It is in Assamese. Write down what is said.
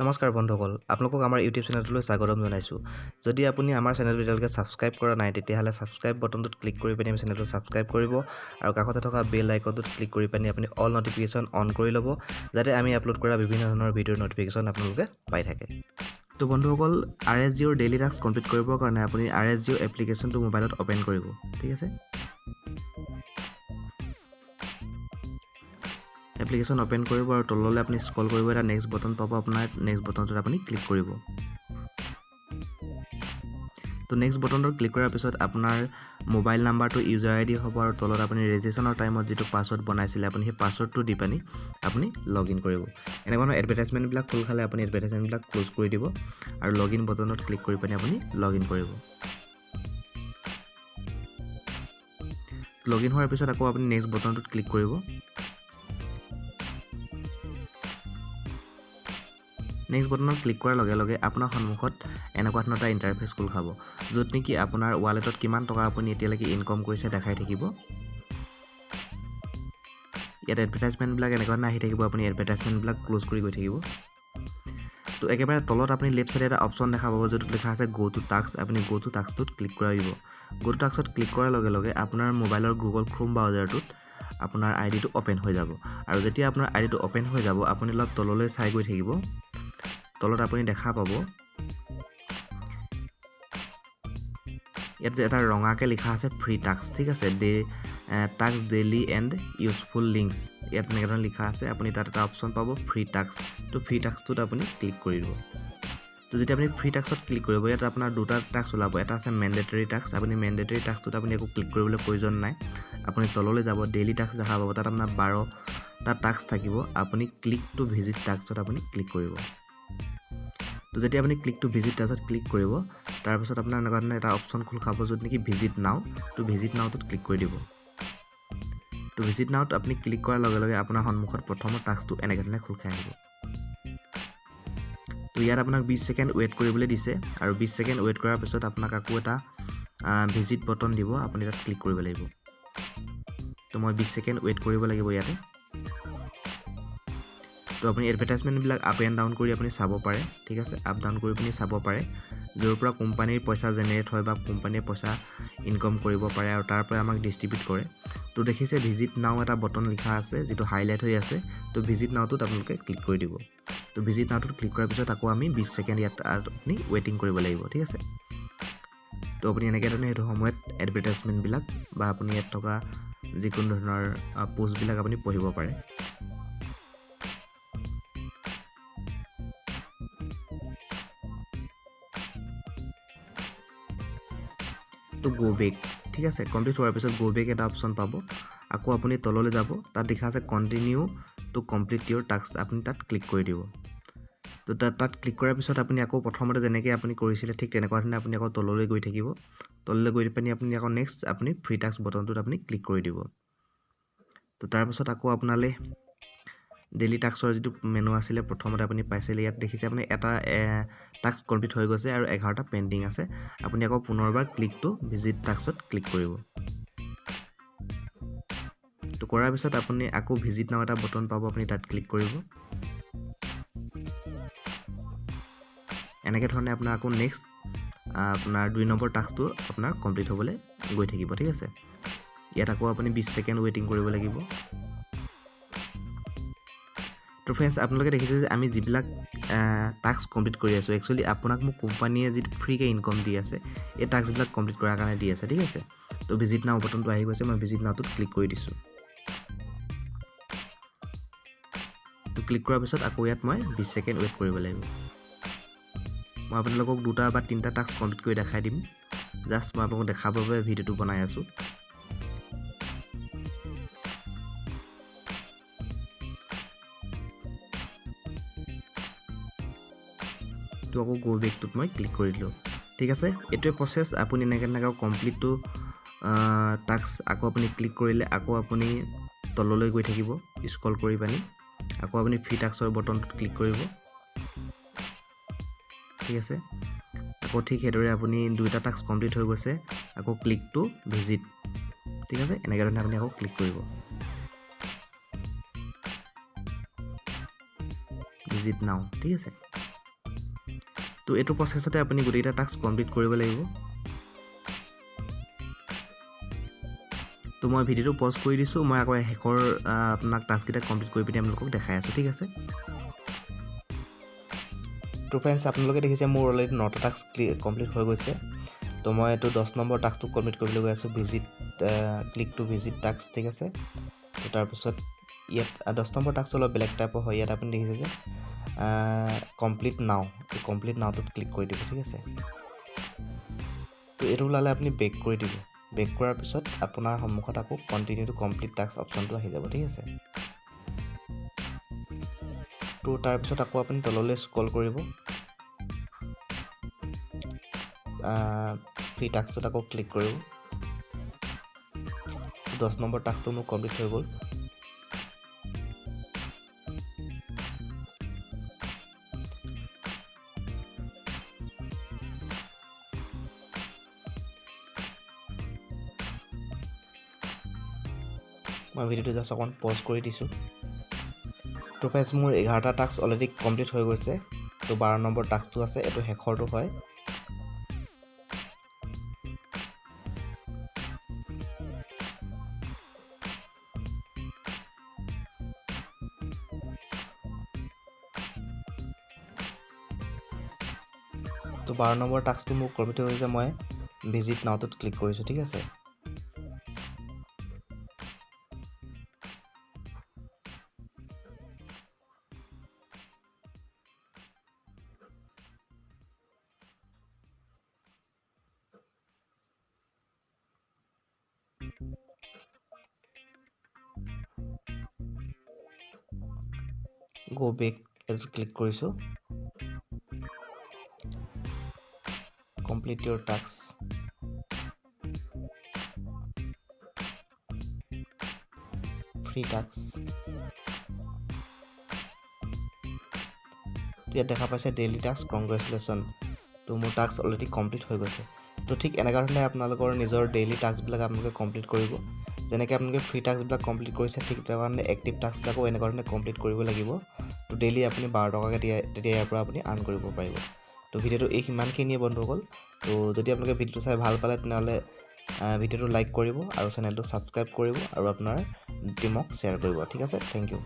নমস্কাৰ বন্ধুসকল, আপোনালোকক আমাৰ ইউটিউব চেনেলটোলৈ স্বাগতম জনাইছোঁ। যদি আপুনি আমাৰ চেনেলটো এতিয়ালৈকে ছাবস্ক্ৰাইব কৰা নাই, তেতিয়াহ'লে ছাবস্ক্ৰাইব বটনটোত ক্লিক কৰি পিনি চেনেলটো ছাবস্ক্ৰাইব কৰিব আৰু কাষতে থকা বেল আইকনটোত ক্লিক কৰি পিনি আপুনি অল নটিফিকেশ্যন অন কৰি ল'ব, যাতে আমি আপলোড কৰা বিভিন্ন ধৰণৰ ভিডিঅ'ৰ নটিফিকেশ্যন আপোনালোকে পাই থাকে। তো বন্ধুসকল, RSGৰ ডেইলি টাস্ক কমপ্লিট কৰিবৰ কাৰণে আপুনি RSG এপ্লিকেশ্যনটো মোবাইলত অ'পেন কৰিব, ঠিক আছে। এপ্লিকেশ্যন অ'পেন কৰিব আৰু তললৈ আপুনি স্ক্ৰল কৰিব, এটা নেক্সট বটন পাব, আপোনাৰ নেক্সট বটনটোত আপুনি ক্লিক কৰিব। তো নেক্সট বটনটোত ক্লিক কৰাৰ পিছত আপোনাৰ মোবাইল নাম্বাৰটো ইউজাৰ ID হ'ব আৰু তলত আপুনি ৰেজিষ্ট্ৰেশ্যনৰ টাইমত যিটো পাছৱৰ্ড বনাইছিলে আপুনি সেই পাছৱৰ্ডটো দি পানি আপুনি লগইন কৰিব। এনেকুৱা ধৰণৰ এডভাৰটাইজমেণ্টবিলাক খোল খালে আপুনি এডভাৰটাইজমেণ্টবিলাক ক্ল'জ কৰি দিব আৰু লগইন বটনত ক্লিক কৰি পানি আপুনি লগইন কৰিব। লগইন হোৱাৰ পিছত আকৌ আপুনি নেক্সট বটনটোত ক্লিক কৰিব। নেক্সট বটনত ক্লিক কৰাৰ লগে লগে আপোনাৰ সন্মুখত এনেকুৱা ধৰণৰ এটা ইণ্টাৰফেচ খোল খাব, য'ত নেকি আপোনাৰ ৱালেটত কিমান টকা আপুনি এতিয়ালৈকে ইনকম কৰিছে দেখাই থাকিব। ইয়াত এডভাৰটাইজমেণ্টবিলাক এনেকুৱা ধৰণৰ আহি থাকিব, আপুনি এডভাৰটাইজমেণ্টবিলাক ক্ল'জ কৰি গৈ থাকিব। তো একেবাৰে তলত আপুনি লেফ্ট চাইডে এটা অপশ্যন দেখা পাব, য'ত লিখা আছে গো টু টাস্ক। আপুনি গো টু টাস্কটোত ক্লিক কৰি দিব। গো টু টাস্কত ক্লিক কৰাৰ লগে লগে আপোনাৰ মোবাইলৰ গুগল ক্ৰোম ব্ৰাউজাৰটোত আপোনাৰ আইডিটো অ'পেন হৈ যাব আৰু যেতিয়া আপোনাৰ আইডিটো অ'পেন হৈ যাব, আপুনি অলপ তললৈ চাই গৈ থাকিব। তলত আপুনি দেখা পাব ইয়াত এটা ৰঙাকৈ লিখা আছে ফ্ৰী টাস্ক, ঠিক আছে। Task daily and useful links, ইয়াত এনেকৈ ধৰণৰ লিখা আছে। আপুনি তাত এটা অপশ্যন পাব ফ্ৰী টাস্ক। তো ফ্ৰী টাস্কটোত আপুনি ক্লিক কৰি দিব। তো যেতিয়া আপুনি ফ্ৰী টাস্কত ক্লিক কৰিব, ইয়াত আপোনাৰ দুটা টাস্ক ওলাব। এটা আছে মেণ্ডেটৰী টাস্ক। আপুনি মেণ্ডেটৰী টাস্কটোত আপুনি একো ক্লিক কৰিবলৈ প্ৰয়োজন নাই। আপুনি তললৈ যাব, ডেইলি টাস্ক দেখা পাব, তাত আপোনাৰ 12টা টাস্ক থাকিব। আপুনি ক্লিক টু ভিজিট টাস্কত আপুনি ক্লিক কৰিব। তো যেতিয়া আপুনি ক্লিক টু ভিজিট টাস্কত ক্লিক কৰিব, তাৰপিছত আপোনাৰ এনেকুৱা ধৰণৰ এটা অপশ্যন খোল খাব, য'ত নেকি ভিজিট নাও। তো ভিজিট নাওটোত ক্লিক কৰি দিব। তো ভিজিট নাওত আপুনি ক্লিক কৰাৰ লগে লগে আপোনাৰ সন্মুখত প্ৰথমৰ টাস্কটো এনেকৈ ধৰণে খোল খাই আহিব। তো ইয়াত আপোনাক 20 ছেকেণ্ড ৱেইট কৰিবলৈ দিছে আৰু 20 ছেকেণ্ড ৱেইট কৰাৰ পিছত আপোনাক আকৌ এটা ভিজিট বটন দিব, আপুনি তাত ক্লিক কৰিব লাগিব। তো মই 20 ছেকেণ্ড ৱেইট কৰিব লাগিব ইয়াতে। তো আপুনি এডভাৰটাইজমেণ্টবিলাক আপ এণ্ড ডাউন কৰি আপুনি চাব পাৰে, ঠিক আছে। আপ ডাউন কৰি পিনি চাব পাৰে, য'ৰ পৰা কোম্পানীৰ পইচা জেনেৰেট হয় বা কোম্পানীয়ে পইচা ইনকম কৰিব পাৰে আৰু তাৰ পৰা আমাক ডিষ্ট্ৰিবিউট কৰে। তো দেখিছে ভিজিট নাও এটা বটন লিখা আছে, যিটো হাইলাইট হৈ আছে। তো ভিজিট নাওটোত আপোনালোকে ক্লিক কৰি দিব। তো ভিজিট নাওটোত ক্লিক কৰাৰ পিছত আকৌ আমি 20 ছেকেণ্ড ইয়াত আপুনি ৱেইটিং কৰিব লাগিব, ঠিক আছে। তো আপুনি এনেকৈ ধৰণে সেইটো সময়ত এডভাৰটাইজমেণ্টবিলাক বা আপুনি ইয়াত থকা যিকোনো ধৰণৰ পোষ্টবিলাক আপুনি পঢ়িব পাৰে। তো গো বেক, ঠিক আছে। কমপ্লিট হোৱাৰ পিছত গো বেক এটা অপশ্যন পাব। আকৌ আপুনি তললৈ যাব, তাত দেখা আছে continue to complete Euro task, আপুনি তাত ক্লিক কৰি দিব। তো তাত ক্লিক কৰাৰ পিছত আপুনি আকৌ প্ৰথমতে যেনেকৈ আপুনি কৰিছিলে ঠিক তেনেকুৱা ধৰণে আপুনি আকৌ তললৈ গৈ থাকিব। তললৈ গৈ পিনি আপুনি আকৌ নেক্সট আপুনি ফ্ৰী টাস্ক বটনটোত আপুনি ক্লিক কৰি দিব। তো তাৰপিছত আকৌ আপোনালৈ ডেইলি টাস্কৰ যিটো মেনু আছিলে প্ৰথমতে আপুনি পাইছিলে, ইয়াত দেখিছে আপুনি এটা টাস্ক কমপ্লিট হৈ গৈছে আৰু 11টা পেণ্ডিং আছে। আপুনি আকৌ পুনৰবাৰ ক্লিক টু ভিজিট টাস্কত ক্লিক কৰিব। তো কৰাৰ পিছত আপুনি আকৌ ভিজিট নাও এটা বটন পাব, আপুনি তাত ক্লিক কৰিব। এনেকৈ ধৰণে আপোনাৰ আকৌ নেক্সট আপোনাৰ 2 নম্বৰ টাস্কটো আপোনাৰ কমপ্লিট হ'বলৈ গৈ থাকিব, ঠিক আছে। ইয়াত আকৌ আপুনি 20 ছেকেণ্ড ৱেইটিং কৰিব লাগিব। তো ফ্ৰেণ্ডছ, আপোনালোকে দেখিছে যে আমি যিবিলাক টাস্ক কমপ্লিট কৰি আছোঁ, একচুৱেলি আপোনাক মোক কোম্পানীয়ে যিটো ফ্ৰীকৈ ইনকম দি আছে, এই টাস্কবিলাক কমপ্লিট কৰাৰ কাৰণে দি আছে, ঠিক আছে। তো ভিজিট নাও বটনটো আহি গৈছে, মই ভিজিট নাওটোত ক্লিক কৰি দিছোঁ। তো ক্লিক কৰাৰ পিছত আকৌ ইয়াত মই 20 ছেকেণ্ড ৱেইট কৰিব লাগিব। মই আপোনালোকক 2টা বা 3টা টাস্ক কমপ্লিট কৰি দেখাই দিম, জাষ্ট মই আপোনালোকক দেখাবৰ বাবে ভিডিঅ'টো বনাই আছোঁ। তো আকৌ গো বেকটোত মই ক্লিক কৰি দিলোঁ, ঠিক আছে। এইটোৱে প্ৰচেছ, আপুনি এনেকৈ কমপ্লিট টু টাস্ক আকৌ আপুনি ক্লিক কৰিলে আকৌ আপুনি তললৈ গৈ থাকিব স্ক্ৰল কৰি পানি, আকৌ আপুনি ফ্ৰী টাস্কৰ বটনটোত ক্লিক কৰিব, ঠিক আছে। আকৌ ঠিক সেইদৰে আপুনি 2টা টাস্ক কমপ্লিট হৈ গৈছে, আকৌ ক্লিক টু ভিজিট, ঠিক আছে। এনেকৈ ধৰণে আপুনি আকৌ ক্লিক কৰিব। ভিজিট নাও ঠিক আছে তো এইটো প্ৰচেছতে আপুনি গোটেইটা টাস্ক কমপ্লিট কৰিব লাগিব তো মই ভিডিওটো পজ কৰি দিছোঁ মই আকৌ হেকৰ আপোনাক টাস্ককেইটা কমপ্লিট কৰি পিনি আপোনালোকক দেখাই আছোঁ ঠিক আছে তো ফ্ৰেণ্ডছ আপোনালোকে দেখিছে মোৰ অলৰেডি 9টা টাস্ক কমপ্লিট হৈ গৈছে তো মই এইটো 10 নম্বৰ টাস্কটো কমপ্লিট কৰিবলৈ গৈ আছোঁ visit click to visit task ঠিক আছে তো তাৰপিছত ইয়াত 10 নম্বৰ টাস্কটো অলপ বেলেগ টাইপৰ হয় ইয়াত আপুনি দেখিছে যে কমপ্লিট নাও এই কমপ্লিট নাওটোত ক্লিক কৰি দিব ঠিক আছে তো এইটো ওলালে আপুনি বেক কৰি দিব বেক কৰাৰ পিছত আপোনাৰ সন্মুখত আকৌ কন্টিনিউ টু কমপ্লিট টাস্ক অপচনটো আহি যাব ঠিক আছে তো তাৰপিছত আকৌ আপুনি তললৈ স্ক্ৰল কৰিব ফ্ৰী টাস্কটোত আকৌ ক্লিক কৰিব 10 নম্বৰ টাস্কটো মোৰ কমপ্লিট হৈ গ'ল মই ভিডিওটো জাষ্ট অকণ পজ কৰি দিছোঁ তো ফ্ৰেণ্ডছ মোৰ 11টা টাস্ক অলৰেডি কমপ্লিট হৈ গৈছে তো 12 নম্বৰ টাস্কটো আছে এইটো শেষৰটো হয় তো 12 নম্বৰ টাস্কটো মোৰ কমপ্লিট হৈ গৈছে মই ভিজিট নাওটোত ক্লিক কৰিছোঁ ঠিক আছে গো বেক এটো ক্লিক কৰিছোঁ কমপ্লিট ইউৰ টাস্ক ফ্ৰী টাস্ক ইয়াত দেখা পাইছে ডেইলি টাস্ক কংগ্ৰেচুলেশ্যন তো মোৰ টাস্ক অলৰেডি কমপ্লিট হৈ গৈছে তো ঠিক এনেকুৱা ধৰণে আপোনালোকৰ নিজৰ ডেইলি টাস্কবিলাক আপোনালোকে কমপ্লিট কৰিব যেনেকৈ আপোনালোকে ফ্ৰী টাস্কবিলাক কমপ্লিট কৰিছে ঠিক তেনেধৰণে এক্টিভ টাস্কবিলাকো এনেকুৱা ধৰণে কমপ্লিট কৰিব লাগিব তো ডেইলি আপুনি 12 টকাকৈ তেতিয়া ইয়াৰ পৰা আপুনি আৰ্ণ কৰিব পাৰিব তো ভিডিওটো এই সিমানখিনিয়ে বন্ধুসকল তো যদি আপোনালোকে ভিডিওটো চাই ভাল পালে তেনেহ'লে ভিডিওটো লাইক কৰিব আৰু চেনেলটো ছাবস্ক্ৰাইব কৰিব আৰু আপোনাৰ টিমক শ্বেয়াৰ কৰিব ঠিক আছে থেংক ইউ